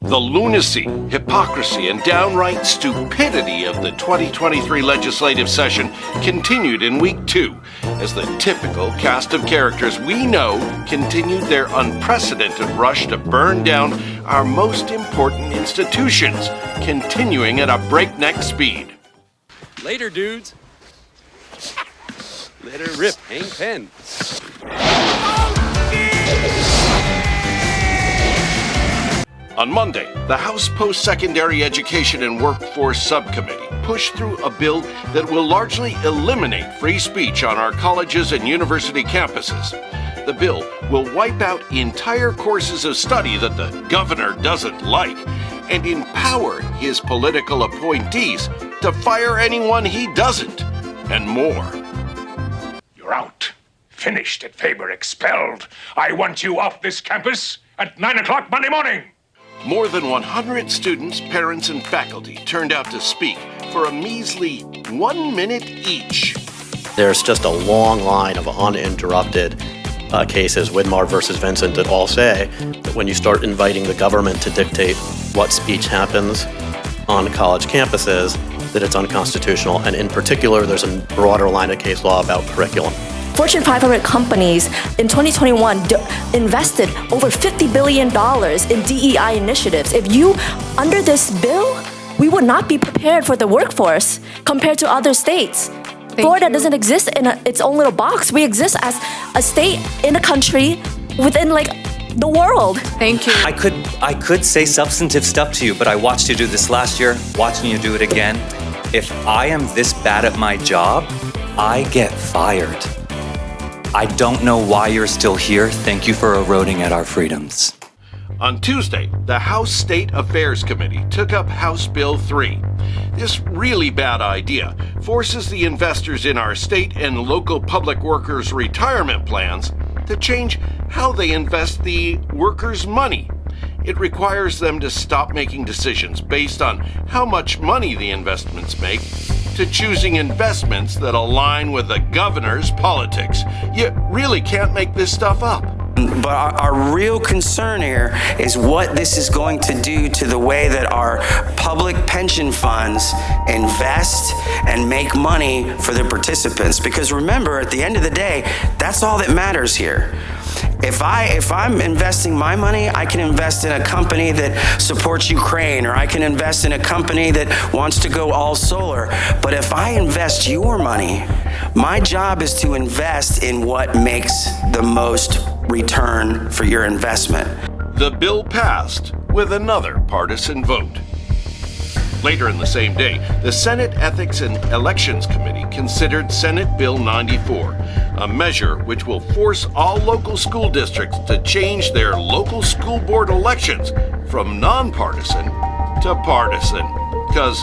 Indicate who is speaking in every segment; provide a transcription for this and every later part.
Speaker 1: The lunacy, hypocrisy, and downright stupidity of the 2023 legislative session continued in week 2, as the typical cast of characters we know continued their unprecedented rush to burn down our most important institutions, continuing at a breakneck speed.
Speaker 2: Later, dudes. Let her rip, hang pen.
Speaker 1: On Monday, the House Post-Secondary Education and Workforce Subcommittee pushed through a bill that will largely eliminate free speech on our colleges and university campuses. The bill will wipe out entire courses of study that the governor doesn't like and empower his political appointees to fire anyone he doesn't, and more.
Speaker 3: You're out. Finished at Faber, expelled. I want you off this campus at 9 o'clock Monday morning.
Speaker 1: More than 100 students, parents, and faculty turned out to speak for a measly 1 minute each.
Speaker 4: There's just a long line of uninterrupted cases, Widmar versus Vincent, that all say that when you start inviting the government to dictate what speech happens on college campuses, that it's unconstitutional. And in particular, there's a broader line of case law about curriculum.
Speaker 5: Fortune 500 companies in 2021 invested over $50 billion in DEI initiatives. Under this bill, we would not be prepared for the workforce compared to other states. Florida doesn't exist in its own little box. We exist as a state in a country within the world.
Speaker 6: Thank you.
Speaker 7: I could say substantive stuff to you, but I watched you do this last year, watching you do it again. If I am this bad at my job, I get fired. I don't know why you're still here. Thank you for eroding at our freedoms.
Speaker 1: On Tuesday, the House State Affairs Committee took up House Bill 3. This really bad idea forces the investors in our state and local public workers' retirement plans to change how they invest the workers' money. It requires them to stop making decisions based on how much money the investments make to choosing investments that align with the governor's politics. You really can't make this stuff up.
Speaker 8: But our real concern here is what this is going to do to the way that our public pension funds invest and make money for their participants. Because remember, at the end of the day, that's all that matters here. If I'm investing my money, I can invest in a company that supports Ukraine, or I can invest in a company that wants to go all solar. But if I invest your money, my job is to invest in what makes the most return for your investment.
Speaker 1: The bill passed with another partisan vote. Later in the same day, the Senate Ethics and Elections Committee considered Senate Bill 94, a measure which will force all local school districts to change their local school board elections from nonpartisan to partisan. Because,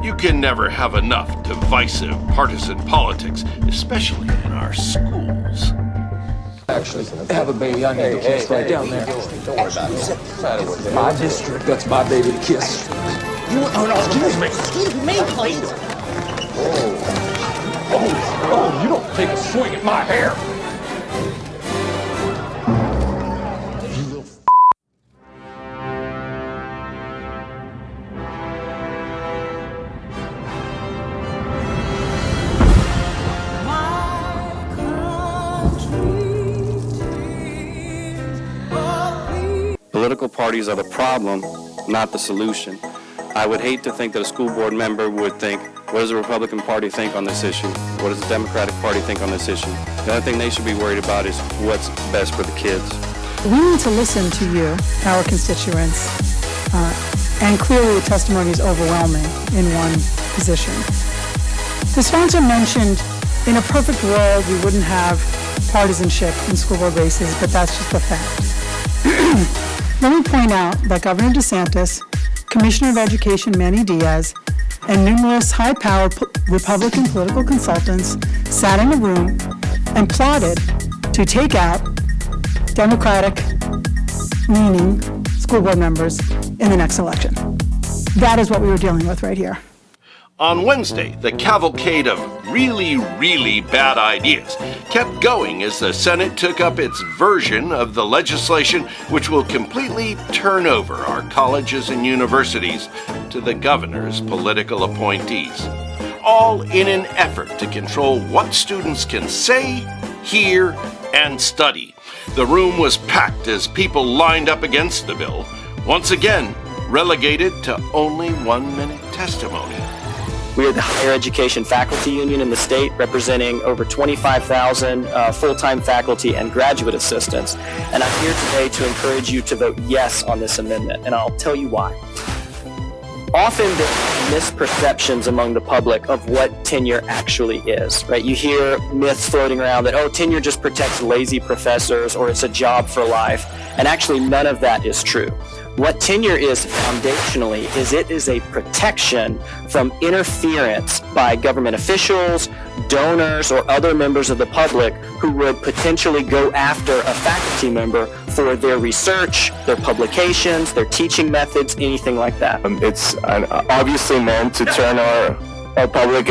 Speaker 1: you can never have enough divisive partisan politics, especially in our schools.
Speaker 9: Actually, have a baby. I need to kiss right down there. Don't worry about it. My district. That's my baby to kiss. Excuse me, please. Oh, you don't take a swing at my hair.
Speaker 10: Political parties are the problem, not the solution. I would hate to think that a school board member would think, what does the Republican Party think on this issue? What does the Democratic Party think on this issue? The other thing they should be worried about is what's best for the kids.
Speaker 11: We need to listen to you, our constituents, and clearly the testimony is overwhelming in one position. The sponsor mentioned, in a perfect world, we wouldn't have partisanship in school board races, but that's just a fact. Let me point out that Governor DeSantis, Commissioner of Education Manny Diaz, and numerous high-powered Republican political consultants sat in a room and plotted to take out Democratic-leaning school board members in the next election. That is what we were dealing with right here.
Speaker 1: On Wednesday, the cavalcade of really, really bad ideas kept going as the Senate took up its version of the legislation which will completely turn over our colleges and universities to the governor's political appointees, all in an effort to control what students can say, hear, and study. The room was packed as people lined up against the bill, once again relegated to only 1-minute testimony.
Speaker 6: We are the higher education faculty union in the state, representing over 25,000 full-time faculty and graduate assistants. And I'm here today to encourage you to vote yes on this amendment, and I'll tell you why. Often there are misperceptions among the public of what tenure actually is, right? You hear myths floating around that, oh, tenure just protects lazy professors or it's a job for life. And actually none of that is true. What tenure is foundationally is it is a protection from interference by government officials, donors, or other members of the public who would potentially go after a faculty member for their research, their publications, their teaching methods, anything like that.
Speaker 12: It's obviously meant to turn our public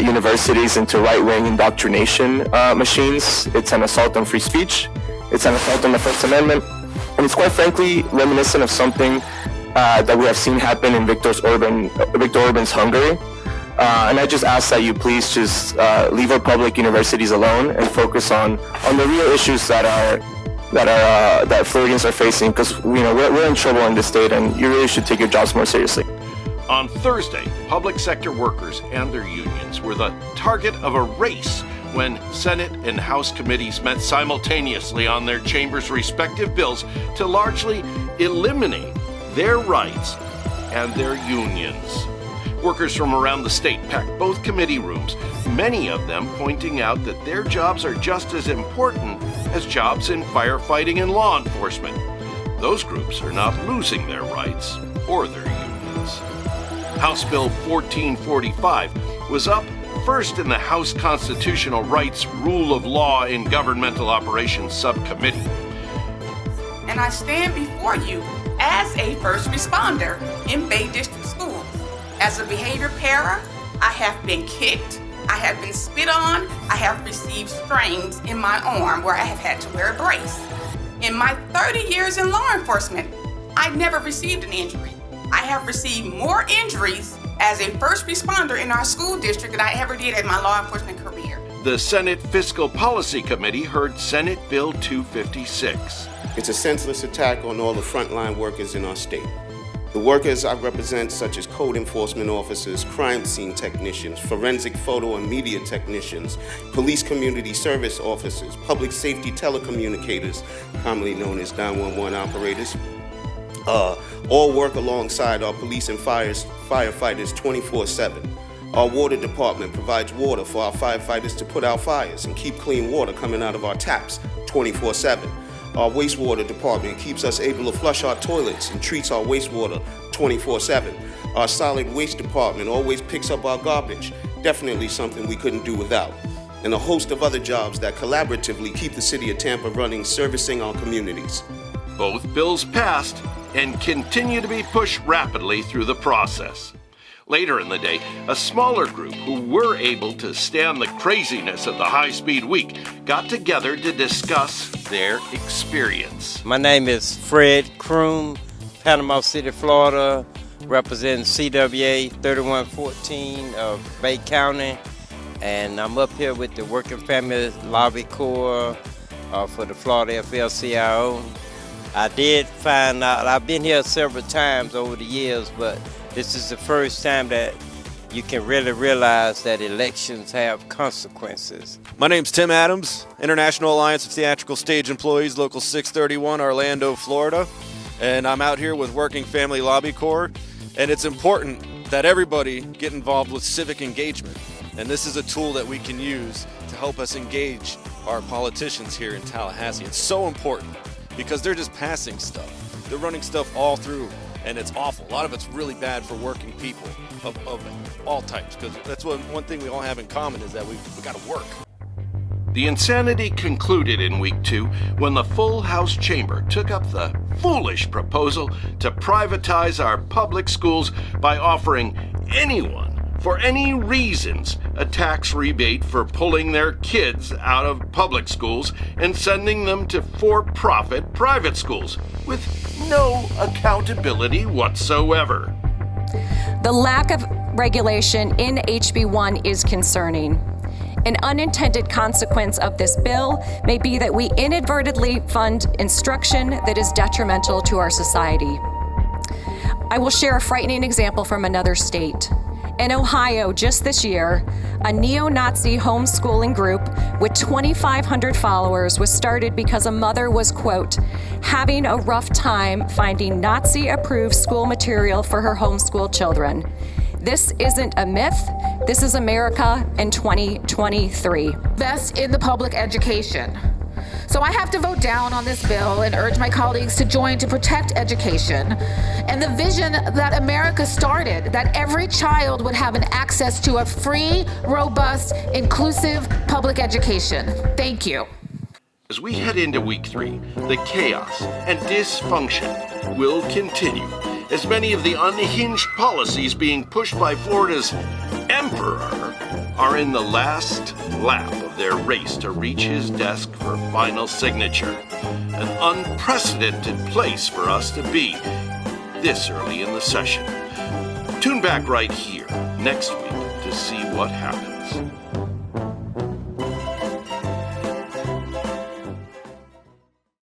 Speaker 12: universities into right-wing indoctrination machines. It's an assault on free speech. It's an assault on the First Amendment. And it's quite frankly reminiscent of something that we have seen happen in Viktor Orban's Hungary. And I just ask that you please just leave our public universities alone and focus on the real issues that Floridians are facing, because we're in trouble in this state, and you really should take your jobs more seriously.
Speaker 1: On Thursday, public sector workers and their unions were the target of a race when Senate and House committees met simultaneously on their chambers' respective bills to largely eliminate their rights and their unions. Workers from around the state packed both committee rooms, many of them pointing out that their jobs are just as important as jobs in firefighting and law enforcement. Those groups are not losing their rights or their unions. House Bill 1445 was up first in the House Constitutional Rights, Rule of Law and Governmental Operations Subcommittee.
Speaker 13: And I stand before you as a first responder in Bay District Schools. As a behavior para, I have been kicked, I have been spit on, I have received strains in my arm where I have had to wear a brace. In my 30 years in law enforcement, I never received an injury. I have received more injuries as a first responder in our school district than I ever did in my law enforcement career.
Speaker 1: The Senate Fiscal Policy Committee heard Senate Bill 256.
Speaker 14: It's a senseless attack on all the frontline workers in our state. The workers I represent, such as code enforcement officers, crime scene technicians, forensic photo and media technicians, police community service officers, public safety telecommunicators, commonly known as 911 operators, all work alongside our police and firefighters 24/7. Our water department provides water for our firefighters to put out fires and keep clean water coming out of our taps 24/7. Our wastewater department keeps us able to flush our toilets and treats our wastewater 24/7. Our solid waste department always picks up our garbage, definitely something we couldn't do without. And a host of other jobs that collaboratively keep the city of Tampa running, servicing our communities.
Speaker 1: Both bills passed and continue to be pushed rapidly through the process. Later in the day, a smaller group who were able to stand the craziness of the high-speed week got together to discuss their experience.
Speaker 15: My name is Fred Kroom, Panama City, Florida, representing CWA 3114 of Bay County, and I'm up here with the Working Family Lobby Corps for the Florida AFL-CIO. I did find out, I've been here several times over the years, but this is the first time that you can really realize that elections have consequences.
Speaker 16: My name's Tim Adams, International Alliance of Theatrical Stage Employees, Local 631, Orlando, Florida. And I'm out here with Working Family Lobby Corps. And it's important that everybody get involved with civic engagement. And this is a tool that we can use to help us engage our politicians here in Tallahassee. It's so important because they're just passing stuff. They're running stuff all through, and it's awful. A lot of it's really bad for working people of all types, because that's one thing we all have in common is that we got to work.
Speaker 1: The insanity concluded in week 2 when the full House chamber took up the foolish proposal to privatize our public schools by offering anyone for any reasons, a tax rebate for pulling their kids out of public schools and sending them to for-profit private schools with no accountability whatsoever.
Speaker 17: The lack of regulation in HB1 is concerning. An unintended consequence of this bill may be that we inadvertently fund instruction that is detrimental to our society. I will share a frightening example from another state. In Ohio, just this year, a neo-Nazi homeschooling group with 2,500 followers was started because a mother was, quote, having a rough time finding Nazi-approved school material for her homeschool children. This isn't a myth. This is America in 2023.
Speaker 18: Invest in the public education. So I have to vote down on this bill and urge my colleagues to join to protect education and the vision that America started, that every child would have an access to a free, robust, inclusive public education. Thank you.
Speaker 1: As we head into week 3, the chaos and dysfunction will continue as many of the unhinged policies being pushed by Florida's emperor are in the last lap of their race to reach his desk for final signature. An unprecedented place for us to be this early in the session. Tune back right here next week to see what happens.